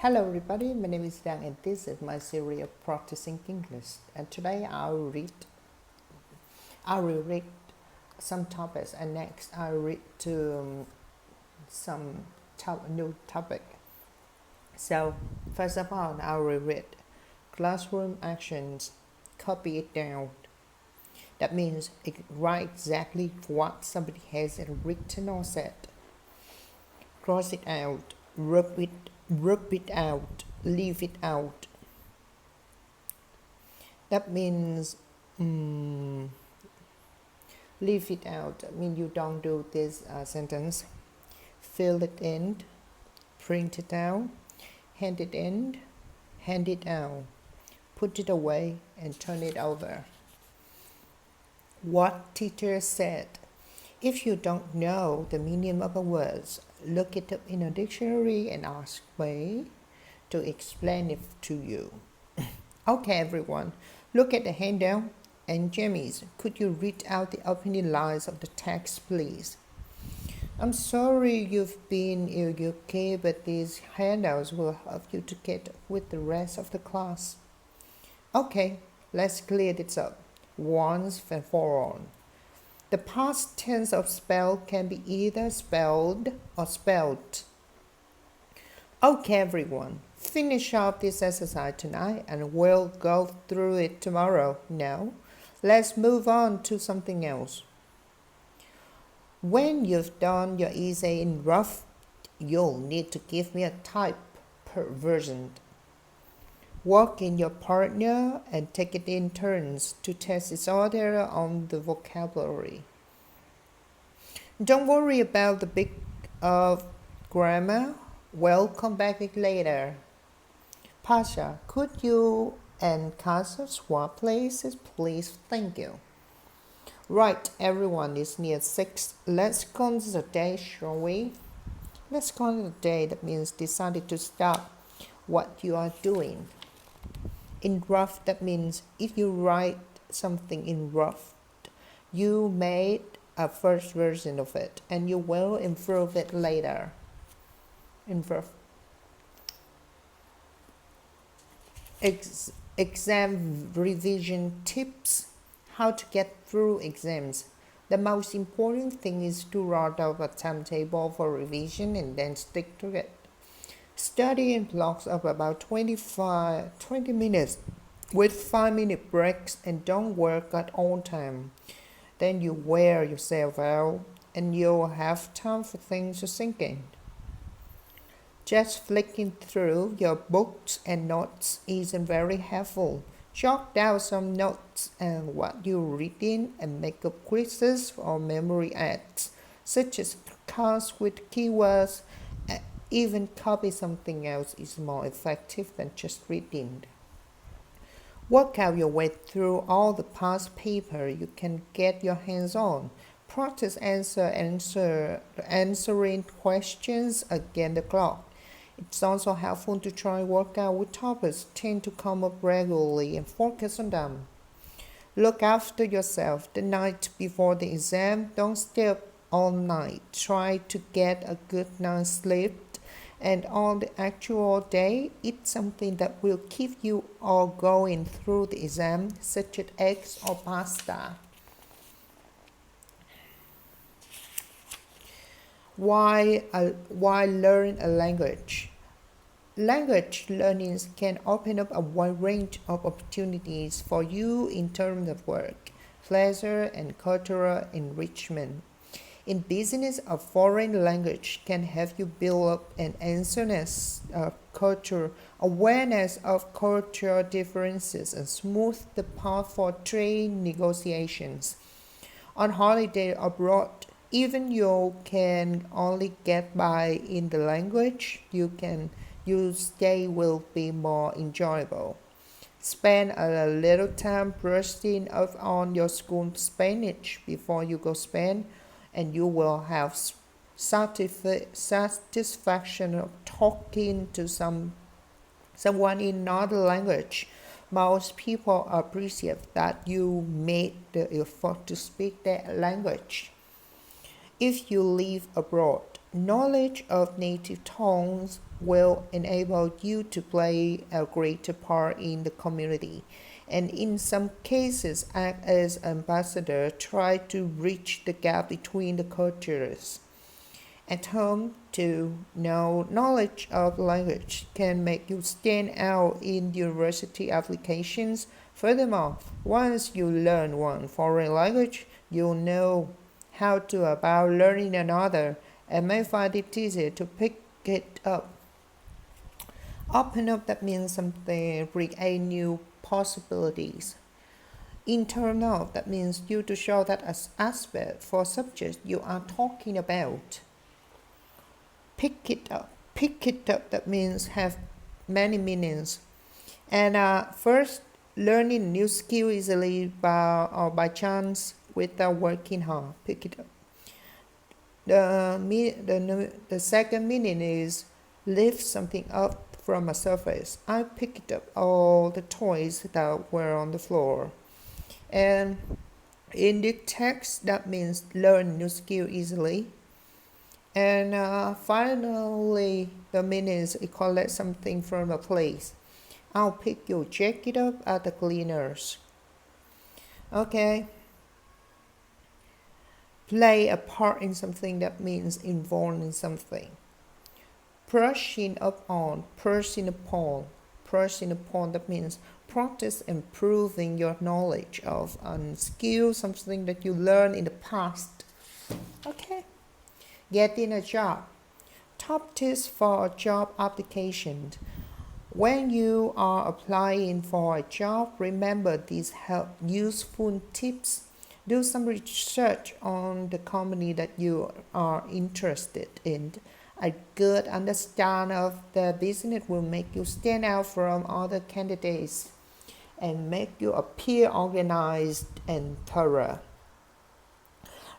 Hello everybody, my name is Dang and this is my series of practicing English. And today I will read some topics and next I'll read to some new topic. So first of all, I will read classroom actions, copy it down. That means write exactly what somebody has written or said. Cross it out, rub it out, leave it out. That means leave it out. I mean you don't do this sentence. Fill it in, print it out, hand it in, hand it out, put it away and turn it over. What teacher said. If you don't know the meaning of a word, look it up in a dictionary and ask me to explain it to you. Okay, everyone, look at the handout. And James, could you read out the opening lines of the text, please? I'm sorry you've been in UK, but these handouts will help you to get with the rest of the class. Okay, let's clear this up once and for all. The past tense of spell can be either spelled or spelt. Okay, everyone, finish up this exercise tonight and we'll go through it tomorrow. Now, let's move on to something else. When you've done your essay in rough, you'll need to give me a type per version. Work in your partner and take it in turns to test each other on the vocabulary. Don't worry about the big grammar. We'll come back later. Pasha, could you and Casa swap places, please? Thank you. Right, everyone is near 6. Let's call it a day, shall we? Let's call it a day. That means decided to stop what you are doing. In rough, that means if you write something in rough, you made a first version of it and you will improve it later. In rough. Exam revision tips. How to get through exams. The most important thing is to write out a timetable for revision and then stick to it. Study in blocks of about 20 minutes with 5-minute breaks and don't work at all time. Then you wear yourself out and you'll have time for things to sink in. Just flicking through your books and notes isn't very helpful. Jot down some notes and what you're reading and make up quizzes or memory aids, such as cards with keywords. Even copy something else is more effective than just reading. Work out your way through all the past paper you can get your hands on. Practice answering questions against the clock. It's also helpful to try work out which topics tend to come up regularly and focus on them. Look after yourself the night before the exam. Don't stay up all night. Try to get a good night's sleep. And on the actual day, eat something that will keep you all going through the exam, such as eggs or pasta. Why learn a language? Language learning can open up a wide range of opportunities for you in terms of work, pleasure, and cultural enrichment. In business, a foreign language can help you build up an awareness of cultural differences and smooth the path for trade negotiations. On holiday abroad, even you can only get by in the language you stay will be more enjoyable. Spend a little time brushing up on your school Spanish before you go Spain, and you will have satisfaction of talking to someone in another language. Most people appreciate that you made the effort to speak their language. If you live abroad, knowledge of native tongues will enable you to play a greater part in the community, and in some cases act as ambassador, try to bridge the gap between the cultures. At home, to know knowledge of language can make you stand out in university applications. Furthermore, once you learn one foreign language, you'll know how to about learning another and may find it easier to pick it up. Open up, that means something, create new possibilities. Internal, that means you to show that as aspect for subject you are talking about. Pick it up. Pick it up, that means have many meanings. And first, learning new skill easily by chance without working hard. Pick it up. The second meaning is lift something up from a surface. I picked up all the toys that were on the floor. And in the text, that means learn new skill easily. And finally, the meaning is collect something from a place. I'll pick your jacket up at the cleaners. Okay. Play a part in something, that means involved in something. Brushing up on, brushing upon. Brushing upon, that means practice improving your knowledge of a skill, something that you learned in the past. Okay. Getting a job. Top tips for job application. When you are applying for a job, remember these useful tips. Do some research on the company that you are interested in. A good understanding of the business will make you stand out from other candidates and make you appear organized and thorough.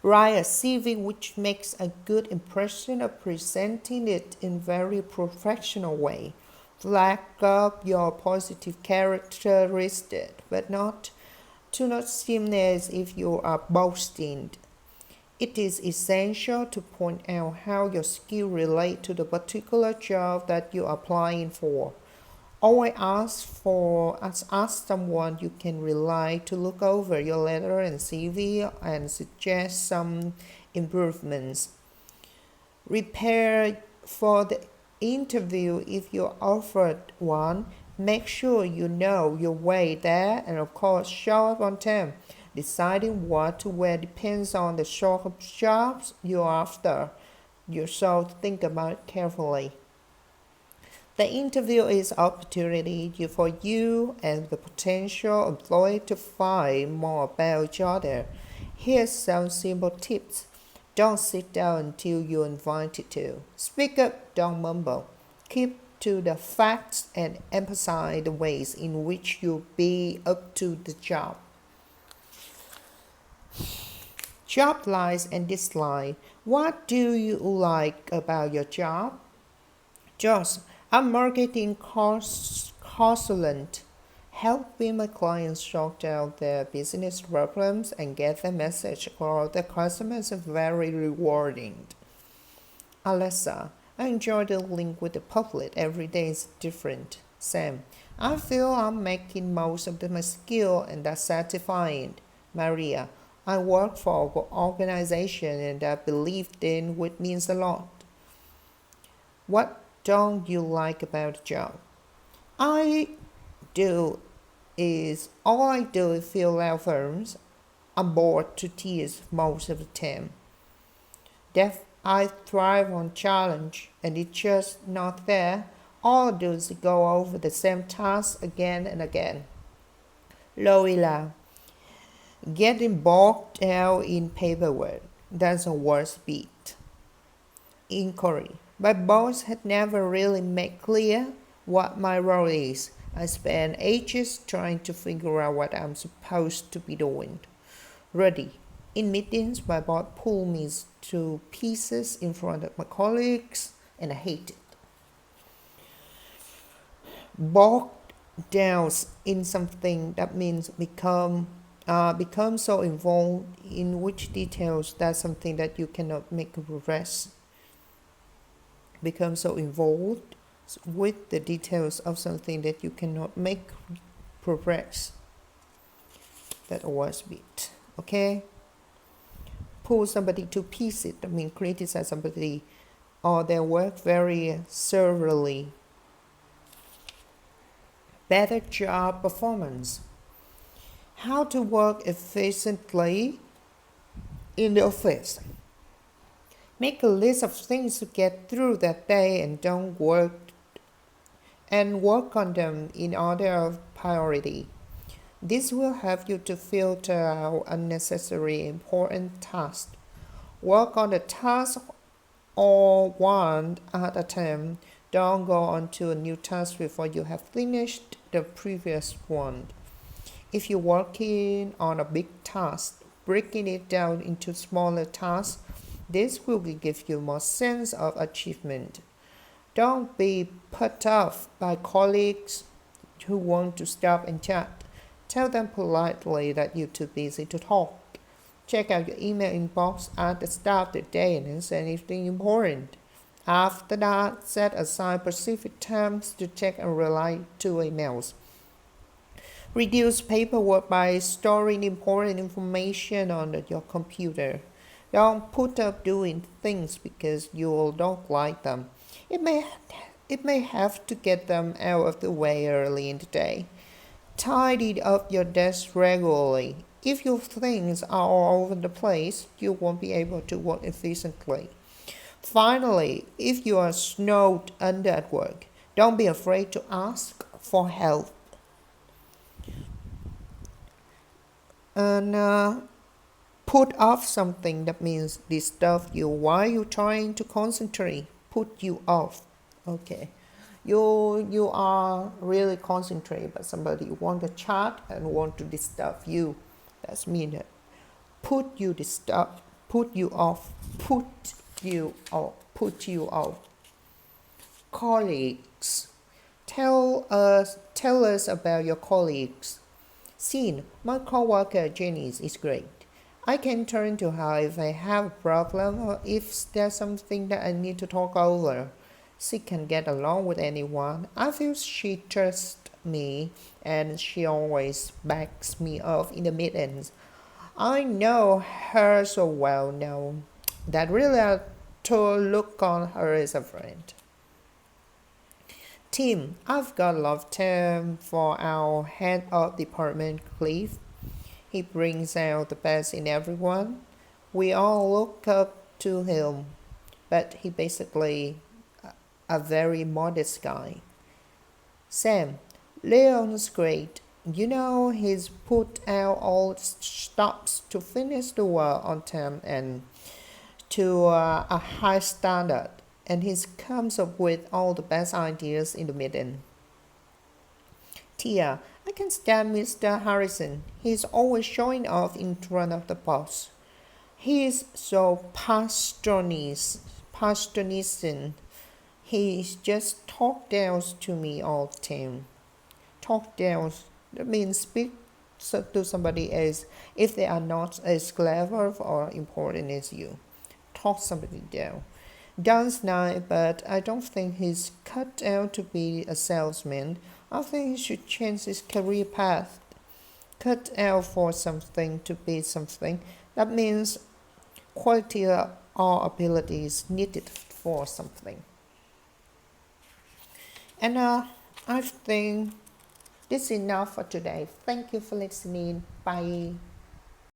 Write a CV which makes a good impression of presenting it in very professional way. Flag up your positive characteristics, but do not seem as if you are boasting. It is essential to point out how your skills relate to the particular job that you are applying for. Always ask someone you can rely to look over your letter and CV and suggest some improvements. Prepare for the interview if you're offered one. Make sure you know your way there, and of course show up on time. Deciding what to wear depends on the sort of jobs you're after. So think about it carefully. The interview is an opportunity for you and the potential employer to find more about each other. Here's some simple tips. Don't sit down until you're invited to. Speak up, don't mumble. Keep to the facts and emphasize the ways in which you'll be up to the job. Job likes and dislikes. What do you like about your job? Josh, I'm marketing consultant, helping my clients sort out their business problems and get the message across the customers is very rewarding. Alexa, I enjoy dealing with the public. Every day is different. Sam, I feel I'm making most of my skill and that's satisfying. Maria, I work for an organization and I believe in what means a lot. What don't you like about the job? All I do is fill out forms. I'm bored to tears most of the time. I thrive on challenge, and it's just not there. All I do is go over the same task again and again. Loila, getting bogged down in paperwork. That's a worst beat. Inquiry. My boss had never really made clear what my role is. I spent ages trying to figure out what I'm supposed to be doing. Ready. In meetings, my boss pulled me to pieces in front of my colleagues, and I hate it. Bogged down in something, that means become so involved in which details that's something that you cannot make progress. Become so involved with the details of something that you cannot make progress. That was bit. Okay? Pull somebody to pieces. I mean, criticize somebody or their work very severely. Better job performance. How to work efficiently in the office. Make a list of things to get through that day and work on them in order of priority. This will help you to filter out unnecessary important tasks. Work on the task or one at a time. Don't go on to a new task before you have finished the previous one. If you're working on a big task, breaking it down into smaller tasks, this will give you more sense of achievement. Don't be put off by colleagues who want to stop and chat. Tell them politely that you're too busy to talk. Check out your email inbox at the start of the day and send anything important. After that, set aside specific times to check and reply to emails. Reduce paperwork by storing important information on your computer. Don't put up doing things because you don't like them. It may have to get them out of the way early in the day. Tidy up your desk regularly. If your things are all over the place, you won't be able to work efficiently. Finally, if you are snowed under at work, don't be afraid to ask for help. And put off something, that means disturb you while you're trying to concentrate. Put you off. Okay. You are really concentrated, but somebody want to chat and want to disturb you. That's mean it. Put you off. Put you off. Colleagues. Tell us about your colleagues. Scene. My coworker Jenny is great. I can turn to her if I have a problem or if there's something that I need to talk over. She can get along with anyone. I feel she trusts me and she always backs me up in the meetings. I know her so well now that really I to look on her as a friend. Team, I've got a lot of time for our head of department, Cliff. He brings out the best in everyone. We all look up to him, but he basically a very modest guy. Sam, Leon's great. You know, he's put out all stops to finish the work on time and to a high standard, and he comes up with all the best ideas in the meeting. Tia, I can stand Mr. Harrison. He's always showing off in front of the boss. He is so passionate. He just talk down to me all the time. Talk down, that means speak to somebody else if they are not as clever or important as you. Talk somebody down. Dan's nice, but I don't think he's cut out to be a salesman. I think he should change his career path. Cut out for something to be something. That means quality or abilities needed for something. And I think this is enough for today. Thank you for listening. Bye.